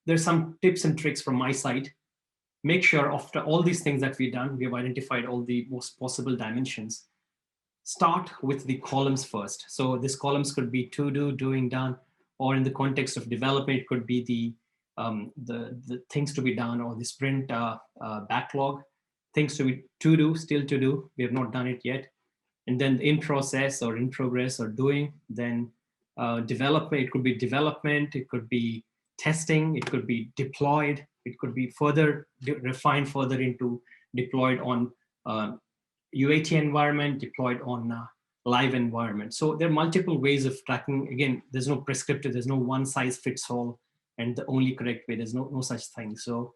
There's some tips and tricks from my side. Make sure after all these things that we've done, we have identified all the most possible dimensions. Start with the columns first. So these columns could be to do, doing, done, or in the context of development, it could be the things to be done, or the sprint backlog, things to do, still to do. We have not done it yet. And then in process or in progress or doing, then development, it could be development, it could be testing, it could be deployed, it could be further refined further into deployed on UAT environment, deployed on live environment. So there are multiple ways of tracking. Again, there's no prescriptive, there's no one size fits all and the only correct way. There's no such thing. So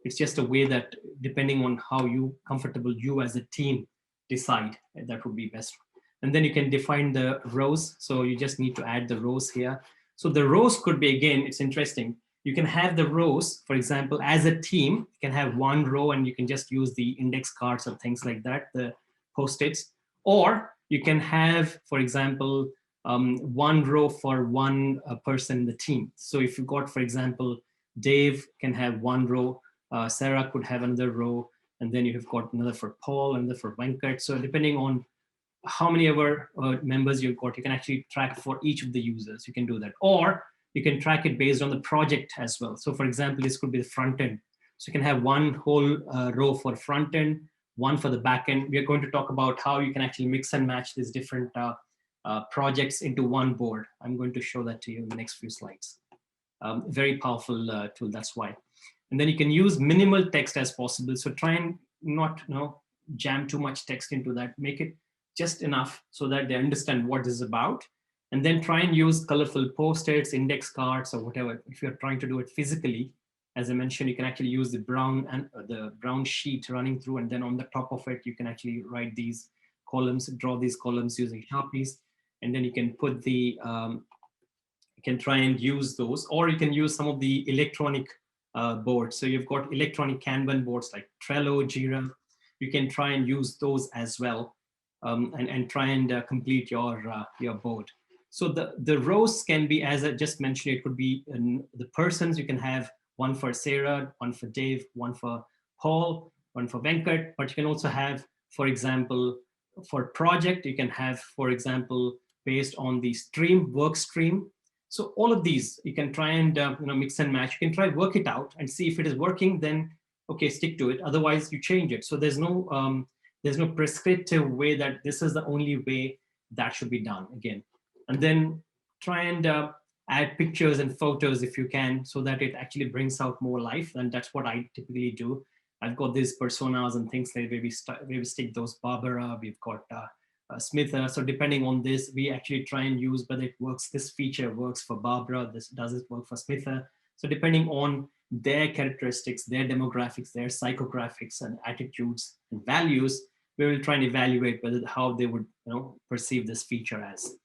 it's just a way that depending on how comfortable you as a team decide, that would be best. And then you can define the rows. So you just need to add the rows here. So the rows could be, again, it's interesting. You can have the rows, for example, as a team, you can have one row and you can just use the index cards or things like that, the post-its. Or you can have, for example, one row for one person in the team. So if you've got, for example, Dave can have one row, Sarah could have another row, and then you have got another for Paul, another for Venkat. So depending on how many ever members you've got, you can actually track for each of the users. You can do that. Or you can track it based on the project as well. So for example, this could be the front end. So you can have one whole row for front end, one for the back end. We are going to talk about how you can actually mix and match these different projects into one board. I'm going to show that to you in the next few slides. Very powerful tool, that's why. And then you can use minimal text as possible. So try and not jam too much text into that. Make it just enough so that they understand what this is about. And then try and use colorful post-its, index cards, or whatever. If you're trying to do it physically, as I mentioned, you can actually use the brown sheet running through, and then on the top of it, you can actually write these columns, draw these columns using Sharpies, and then you can put the, you can try and use those, or you can use some of the electronic boards. So you've got electronic Kanban boards like Trello, Jira. You can try and use those as well, and try and complete your board. So the rows can be, as I just mentioned, it could be the persons. You can have one for Sarah, one for Dave, one for Paul, one for Venkat, but you can also have, for example, for project, you can have, for example, based on the stream, work stream. So all of these, you can try and mix and match. You can try work it out and see if it is working, then okay, stick to it. Otherwise, you change it. So there's no prescriptive way that this is the only way that should be done again. And then try and add pictures and photos if you can, so that it actually brings out more life. And that's what I typically do. I've got these personas and things like where we stick those Barbara, we've got Smitha. So depending on this, we actually try and use whether it works, this feature works for Barbara, does it work for Smitha? So depending on their characteristics, their demographics, their psychographics and attitudes and values, we will try and evaluate whether how they would perceive this feature as.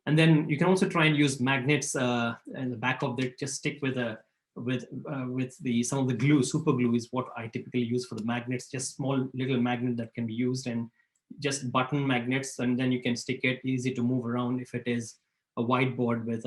And then you can also try and use magnets in the back of it. Just stick with some of the glue. Super glue is what I typically use for the magnets. Just small little magnet that can be used, and just button magnets, and then you can stick it. Easy to move around if it is a whiteboard with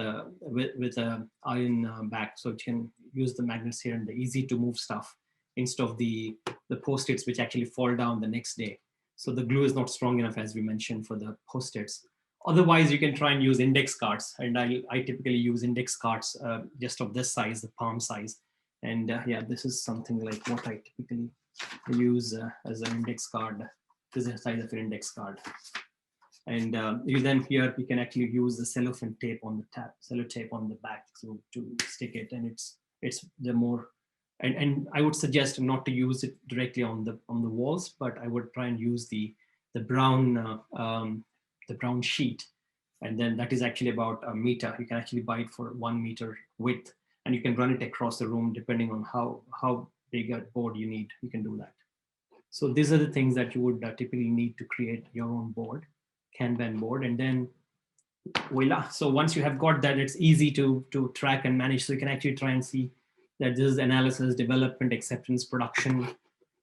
a iron back. So you can use the magnets here and the easy to move stuff instead of the post-its which actually fall down the next day. So the glue is not strong enough, as we mentioned, for the post-its. Otherwise, you can try and use index cards, and I typically use index cards just of this size, the palm size. And yeah, this is something like what I typically use as an index card. This is the size of an index card. And you then here you can actually use the cellophane tape on the sellotape on the back, so to stick it, and it's the more. And I would suggest not to use it directly on the walls, but I would try and use the brown sheet, and then that is actually about a meter. You can actually buy it for 1 meter width, and you can run it across the room depending on how big a board you need. You can do that. So these are the things that you would typically need to create your own board, Kanban board, and then voila. So once you have got that, it's easy to track and manage. So you can actually try and see that this is analysis, development, acceptance, production,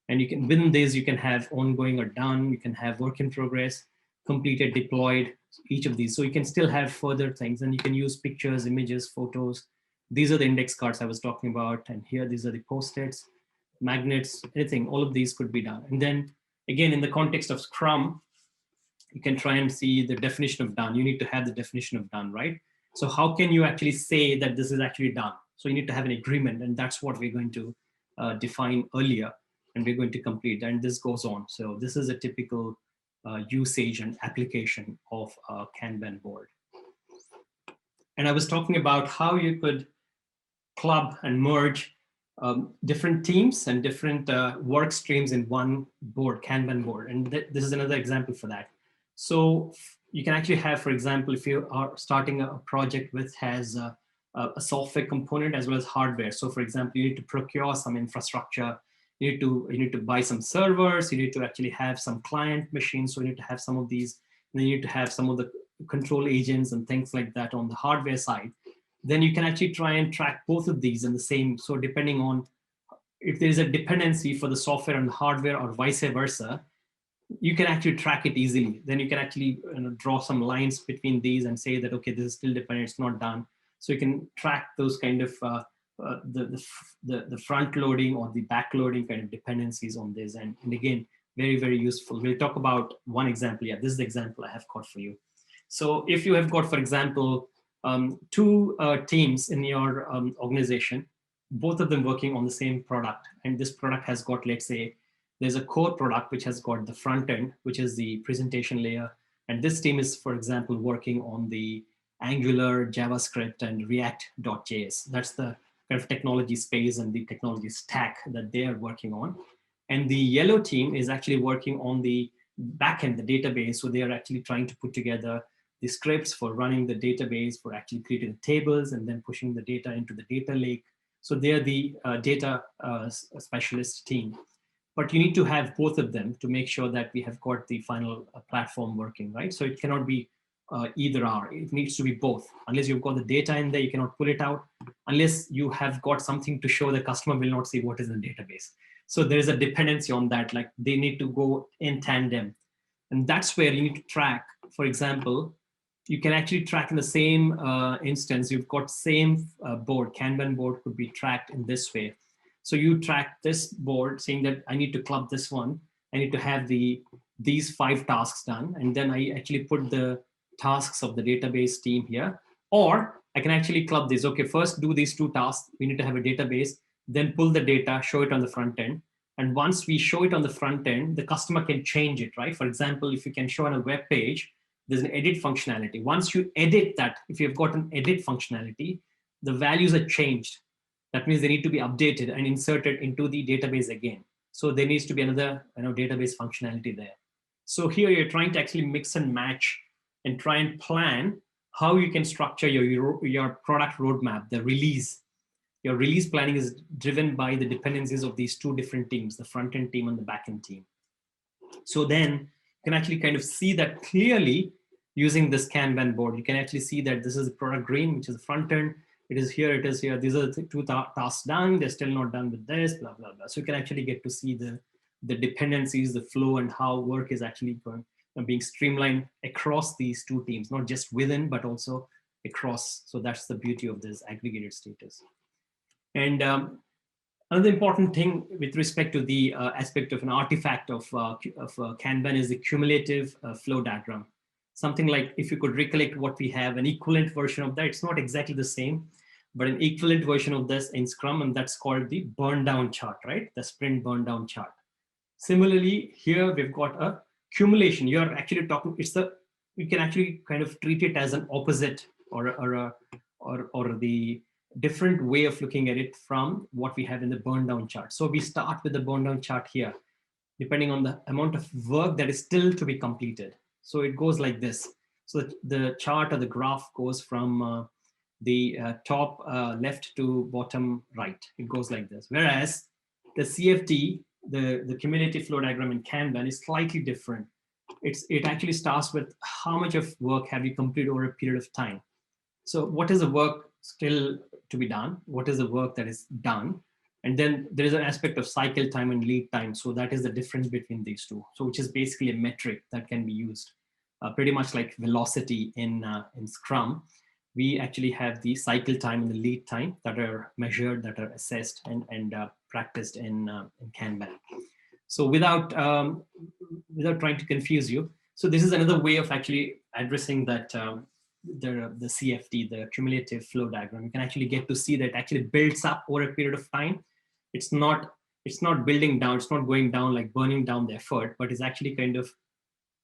and you can within this you can have ongoing or done. You can have work in progress, completed, deployed, each of these. So you can still have further things, and you can use pictures, images, photos, These are the index cards I was talking about. And here, these are the post-its, magnets, anything, all of these could be done. And then again, in the context of Scrum, you can try and see the definition of done. You need to have the definition of done, right? So how can you actually say that this is actually done? So you need to have an agreement, and that's what we're going to define earlier, and we're going to complete, and this goes on. So this is a typical usage and application of a Kanban board. And I was talking about how you could club and merge different teams and different work streams in one board, Kanban board. And this is another example for that. So you can actually have, for example, if you are starting a project which has a software component as well as hardware. So for example, you need to procure some infrastructure, you need to buy some servers, you need to actually have some client machines, so you need to have some of these, and then you need to have some of the control agents and things like that on the hardware side. Then you can actually try and track both of these in the same. So depending on if there is a dependency for the software and the hardware or vice versa, you can actually track it easily. Then you can actually draw some lines between these and say that, okay, this is still dependent, it's not done. So you can track those kind of the front loading or the back loading kind of dependencies on this. And again, very, very useful. We'll talk about one example. Yeah, this is the example I have got for you. So if you have got, for example, two teams in your organization, both of them working on the same product, and this product has got, let's say, there's a core product which has got the front end, which is the presentation layer. And this team is, for example, working on the Angular, JavaScript, and React.js. That's the kind of technology space and the technology stack that they are working on. And the yellow team is actually working on the backend, the database. So they are actually trying to put together the scripts for running the database, for actually creating the tables and then pushing the data into the data lake. So they're the data specialist team. But you need to have both of them to make sure that we have got the final platform working, right? So it cannot be either or. It needs to be both. Unless you've got the data in there, you cannot pull it out. Unless you have got something to show, the customer will not see what is in the database. So there is a dependency on that. Like they need to go in tandem. And that's where you need to track. For example, you can actually track in the same instance. You've got same board, Kanban board could be tracked in this way. So you track this board saying that I need to club this one. I need to have these 5 tasks done. And then I actually put the tasks of the database team here. Or I can actually club this. Okay, first do these 2 tasks. We need to have a database, then pull the data, show it on the front end. And once we show it on the front end, the customer can change it, right? For example, if you can show on a web page, there's an edit functionality. Once you edit that, if you've got an edit functionality, the values are changed. That means they need to be updated and inserted into the database again. So there needs to be another database functionality there. So here you're trying to actually mix and match and try and plan how you can structure your product roadmap, the release. Your release planning is driven by the dependencies of these 2 different teams, the front-end team and the back-end team. So then you can actually kind of see that clearly using this Kanban board. You can actually see that this is the product green, which is the front end. It is here, it is here. These are the 2 tasks done. They're still not done with this, blah, blah, blah. So you can actually get to see the dependencies, the flow, and how work is actually going and being streamlined across these 2 teams, not just within, but also across. So that's the beauty of this aggregated status. And another important thing with respect to the aspect of an artifact of Kanban is the cumulative flow diagram. Something like, if you could recollect what we have, an equivalent version of that. It's not exactly the same, but an equivalent version of this in Scrum, and that's called the burn down chart, right? The sprint burn down chart. Similarly, here we've got a accumulation. You're actually talking, you can actually kind of treat it as an opposite or the different way of looking at it from what we have in the burn down chart. So we start with the burn down chart here, depending on the amount of work that is still to be completed. So it goes like this. So the chart or the graph goes from the top left to bottom right. It goes like this. Whereas the CFD, the cumulative flow diagram in Kanban, is slightly different. It actually starts with how much of work have you completed over a period of time. So what is the work still to be done? What is the work that is done? And then there is an aspect of cycle time and lead time. So that is the difference between these 2. So which is basically a metric that can be used, pretty much like velocity in Scrum. we actually have the cycle time and the lead time that are measured, that are assessed and practiced in Kanban. So without trying to confuse you, so this is another way of actually addressing that the CFD, the cumulative flow diagram. You can actually get to see that it actually builds up over a period of time. It's not building down. It's not going down like burning down the effort, but it's actually kind of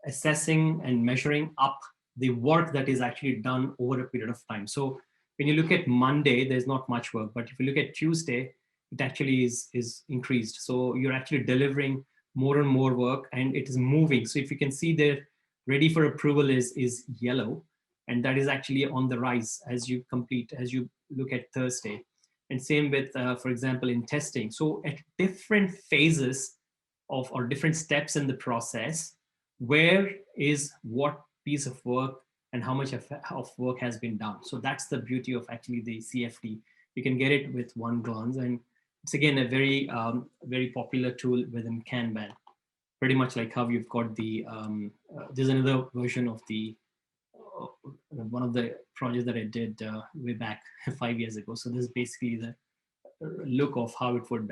assessing and measuring up the work that is actually done over a period of time. So when you look at Monday, there's not much work, but if you look at Tuesday, it actually is increased. So you're actually delivering more and more work, and it is moving. So if you can see there, ready for approval is yellow, and that is actually on the rise as you look at Thursday. And same with, for example, in testing. So at different phases of or different steps in the process, where is what piece of work and how much of work has been done. So that's the beauty of actually the CFD. You can get it with one glance, and it's again a very popular tool within Kanban. Pretty much like how you've got the there's another version of the one of the projects that I did way back 5 years ago. So this is basically the look of how it would